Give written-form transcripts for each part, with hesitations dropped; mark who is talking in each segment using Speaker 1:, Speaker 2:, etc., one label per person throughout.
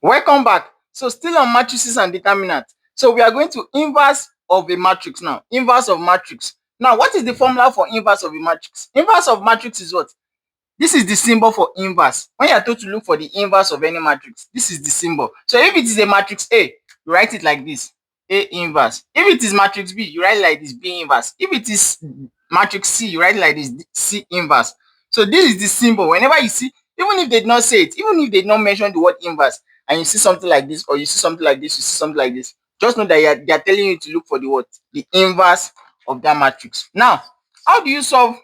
Speaker 1: Welcome back. So still on matrices and determinants. So we are going to inverse of a matrix now. Inverse of matrix. Now, what is the formula for inverse of a matrix? Inverse of matrix is what? This is the symbol for inverse. When you are told to look for the inverse of any matrix, this is the symbol. So if it is a matrix A, you write it like this, A inverse. If it is matrix B, you write it like this, B inverse. If it is matrix C, you write it like this, C inverse. So this is the symbol. Whenever you see, even if they did not say it, even if they did not mention the word inverse, and you see something like this, or you see something like this, you see something like this, just know that they are telling you to look for the what? The inverse of that matrix. Now, how do you solve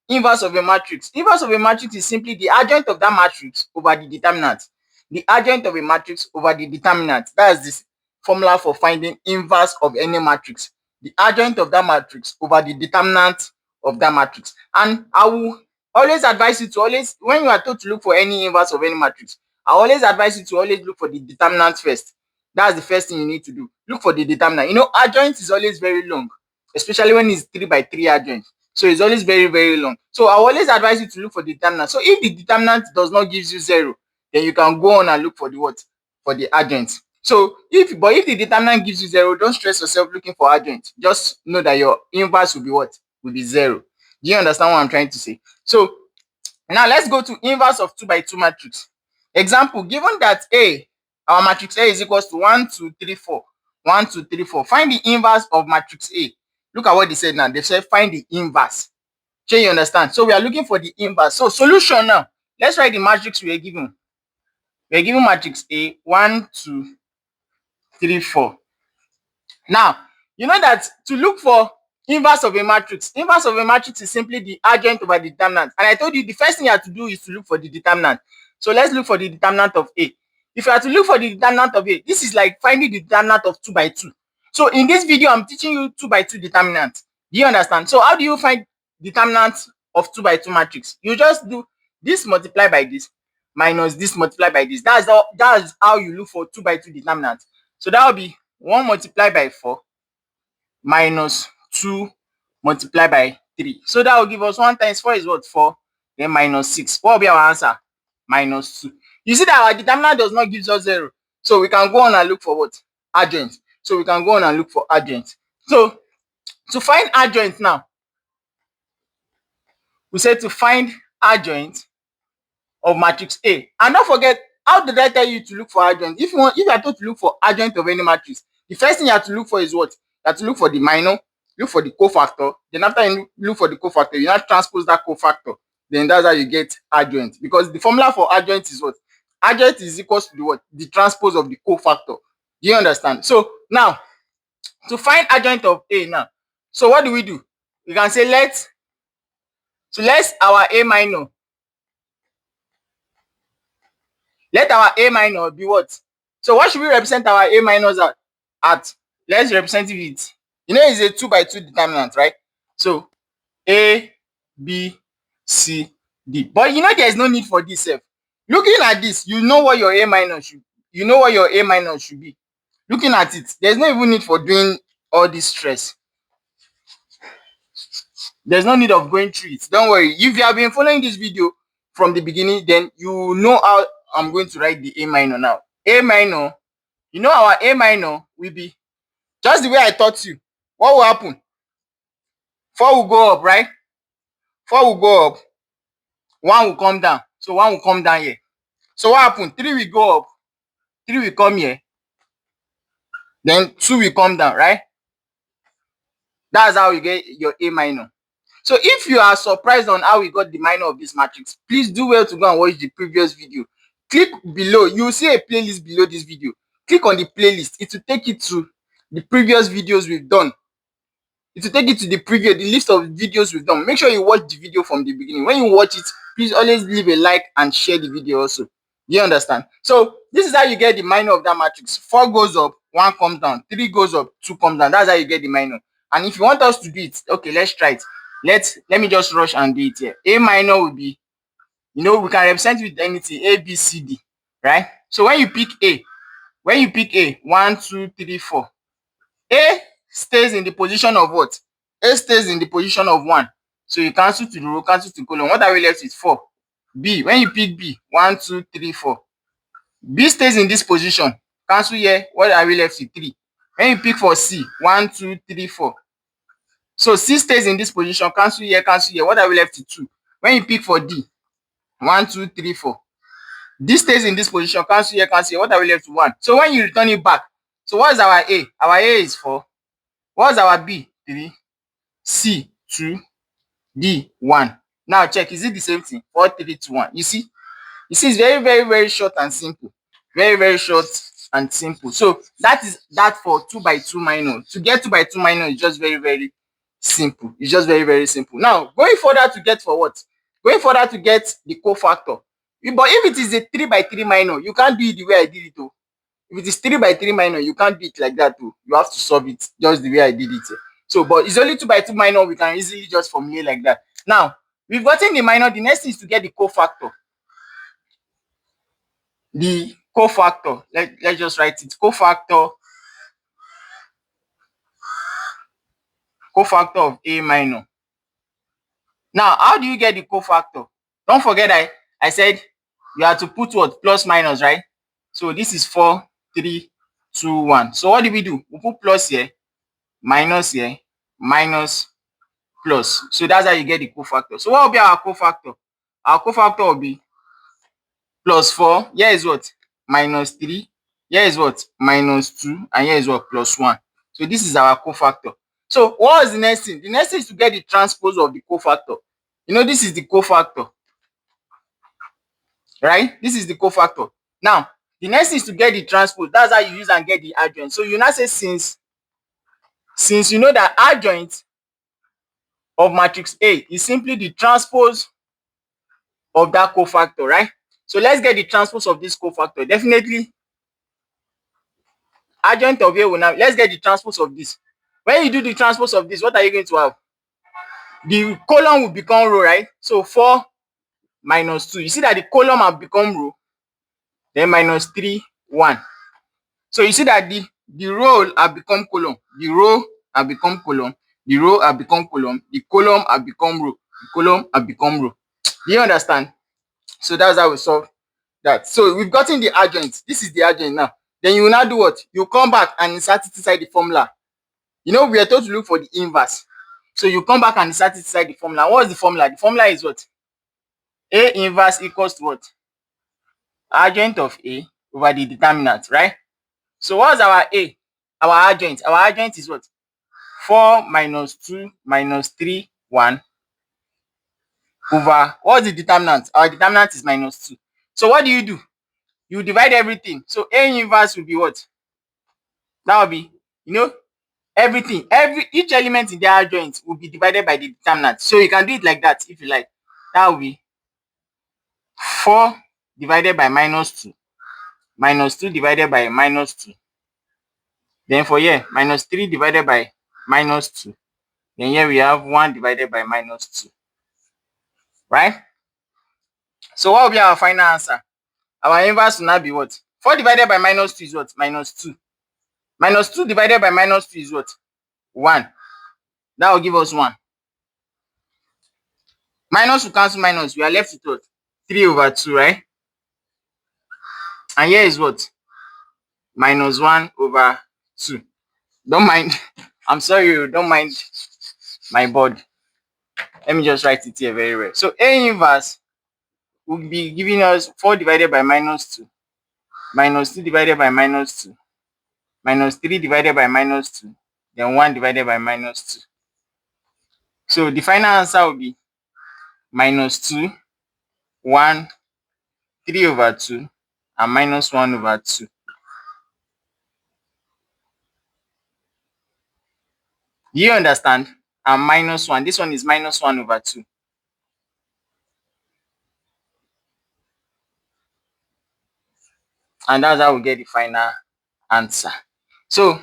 Speaker 1: inverse of a matrix? Inverse of a matrix is simply the adjoint of that matrix over the determinant. The adjoint of a matrix over the determinant. That's this formula for finding inverse of any matrix. The adjoint of that matrix over the determinant of that matrix. And I will always advise you to always, when you are told to look for any inverse of any matrix, I always advise you to always look for the determinant first. That's the first thing you need to do. Look for the determinant. You know, adjoint is always very long, especially when it's 3 by 3 adjoint. So it's always very, very long. So I always advise you to look for the determinant. So if the determinant does not give you 0, then you can go on and look for the what? For the adjoint. So if the determinant gives you 0, don't stress yourself looking for adjoint. Just know that your inverse will be what? Will be 0. Do you understand what I'm trying to say? So now let's go to inverse of 2 by 2 matrix. Example, given that our matrix A is equals to 1, 2, 3, 4. 1, 2, 3, 4. Find the inverse of matrix A. Look at what they said now. They said find the inverse. Can you understand? So we are looking for the inverse. So solution now. Let's write the matrix we are given. We are given matrix A 1, 2, 3, 4. Now, you know that to look for inverse of a matrix is simply the adjoint over the determinant. And I told you the first thing you have to do is to look for the determinant. So let's look for the determinant of A. If you have to look for the determinant of A, this is like finding the determinant of 2 by 2. So in this video, I'm teaching you 2 by 2 determinant. Do you understand? So how do you find determinant of 2 by 2 matrix? You just do this multiplied by this minus this multiplied by this. That's how you look for 2 by 2 determinant. So that will be 1 multiplied by 4 minus 2 multiplied by 3. So that will give us 1 times 4 is what? 4. Then minus 6. What will be our answer? Minus 2. You see that our determinant does not give us 0. So we can go on and look for what? Adjoint. So we can go on and look for adjoint. So to find adjoint now, we said to find adjoint of matrix A. And don't forget, how did I tell you to look for adjoint? If you are told to look for adjoint of any matrix, the first thing you have to look for is what? You have to look for the minor, look for the cofactor. Then after you look for the cofactor, you now transpose that cofactor. Then that's how you get adjoint. Because the formula for adjoint is what? Adjoint is equals to the what? The transpose of the cofactor. Do you understand? So now, to find adjoint of A now, so what do? We can say let our A minor, let our A minor be what? So what should we represent our A minors at? Let's represent it with, you know, it's a 2 by 2 determinant, right? So A, B, C, D. But you know there's no need for this. Looking at this, you know what your A minor should be. Looking at it, there's no even need for doing all this stress. There's no need of going through it. Don't worry. If you have been following this video from the beginning, then you know how I'm going to write the A minor now. A minor, you know our A minor will be just the way I taught you. What will happen? 4 will go up, right? 4 will go up. 1 will come down. So 1 will come down here. So what happened? 3 will go up. 3 will come here. Then 2 will come down, right? That's how you get your A minor. So if you are surprised on how we got the minor of this matrix, please do well to go and watch the previous video. Click below. You will see a playlist below this video. Click on the playlist. It will take you to the previous videos we've done. It will take you to the list of videos we've done. Make sure you watch the video from the beginning. When you watch it, please always leave a like and share the video also. Do you understand? So this is how you get the minor of that matrix. 4 goes up, 1 comes down. 3 goes up, 2 comes down. That's how you get the minor. And if you want us to do it, okay, let's try it. Let me just rush and do it here. A minor will be, you know, we can represent it with anything, A, B, C, D, right? So when you pick A, 1, 2, 3, 4, A stays in the position of what? A stays in the position of 1. So you cancel to the row, cancel to column. What are we left with? 4. B, when you pick B, 1, 2, 3, 4. B stays in this position. Cancel here. What are we left with? 3. When you pick for C, 1, 2, 3, 4. So C stays in this position. Cancel here, cancel here. What are we left with? 2. When you pick for D, 1, 2, 3, 4. D stays in this position. Cancel here, cancel here. What are we left with? 1. So when you return it back, so what is our A? Our A is 4. What is our B? 3. C, 2. D, 1. Now check, is it the same thing? 4, 3, 2, 1. You see? You see, it's very, very, very short and simple. Very, very short and simple. So that is that for 2 by 2 minor. To get 2 by 2 minor is just very, very simple. It's just very, very simple. Now, going further to get for what? Going further to get the cofactor. But if it is a 3 by 3 minor, you can't do it the way I did it. Oh. If it is 3 by 3 minor, you can't do it like that. Oh. You have to solve it just the way I did it. So, but it's only 2 by 2 minor, we can easily just formulate like that. Now, we've gotten the minor. The next thing is to get the cofactor. The cofactor, let's just write it. Cofactor of A minor. Now, how do you get the cofactor? Don't forget I said you have to put what? Plus minus, right? So this is 4, 3, 2, 1. So what do? We put plus here, minus here, minus, plus. So that's how you get the cofactor. So what will be our cofactor? Our cofactor will be plus 4. Here is what? Minus 3. Here is what? Minus 2. And here is what? Plus 1. So this is our cofactor. So what is the next thing? The next thing is to get the transpose of the cofactor. You know, this is the cofactor. Right? This is the cofactor. Now, the next thing is to get the transpose. That's how you use and get the adjoint. So you now say since you know that adjoint of matrix A is simply the transpose of that cofactor, right? So let's get the transpose of this cofactor. Definitely, adjoint of A will now, let's get the transpose of this. When you do the transpose of this, what are you going to have? The column will become row, right? So 4 minus 2. You see that the column have become row. Then minus 3, 1. So you see that the row have become column. The row have become column. The row have become column. The column have become row. The column have become row. Do you understand? So that's how we solve that. So we've gotten the adjoint. This is the adjoint now. Then you will now do what? You come back and insert it inside the formula. You know, we are told to look for the inverse. So you come back and insert it inside the formula. What is the formula? The formula is what? A inverse equals to what? Adjoint of A over the determinant, right? So what's our A? Our adjoint. Our adjoint is what? 4 minus 2 minus 3, 1 over, what's the determinant? Our determinant is minus 2. So what do? You divide everything. So A inverse will be what? That will be, you know, everything. Each element in the adjoint will be divided by the determinant. So you can do it like that if you like. That will be 4 divided by minus 2. Minus 2 divided by minus 2. Then for here, minus 3 divided by minus 2. Then here we have 1 divided by minus 2. Right? So what will be our final answer? Our inverse will now be what? 4 divided by minus 2 is what? Minus 2. Minus 2 divided by minus 2 is what? 1. That will give us 1. Minus will cancel minus. We are left with what? 3 over 2, right? And here is what? Minus 1 over 2. Don't mind. I'm sorry, don't mind my board. Let me just write it here very well. So A inverse will be giving us 4 divided by minus 2. Minus 2 divided by minus 2. Minus 3 divided by minus 2. Then 1 divided by minus 2. So the final answer will be minus 2, 1, 3 over 2, and minus 1 over 2. Do you understand? And minus 1. This one is minus 1 over 2. And that's how we get the final answer. So,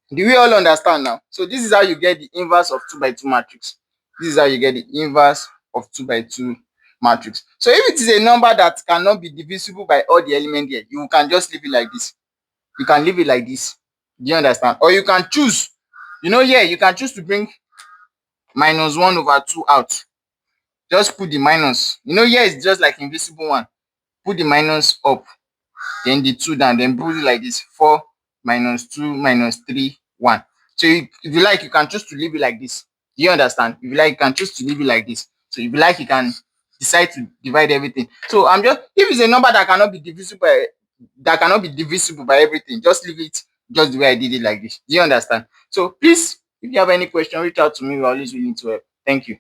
Speaker 1: do we all understand now? So this is how you get the inverse of 2 by 2 matrix. This is how you get the inverse of 2 by 2 matrix. So if it is a number that cannot be divisible by all the elements here, you can just leave it like this. You can leave it like this. Do you understand? Or you can choose, you know, here you can choose to bring minus 1 over 2 out. Just put the minus. You know, here it's just like invisible one. Put the minus up. then the 2 down, then put it like this: 4 minus 2 minus 3, 1. So if you like, you can choose to leave it like this. Do you understand? If you like, you can choose to leave it like this. So if you like, you can decide to divide everything. So I'm just, if it's a number that cannot be divisible by everything, just leave it just the way I did it like this. Do you understand? So please, if you have any question, reach out to me. We're always willing to help. Thank you.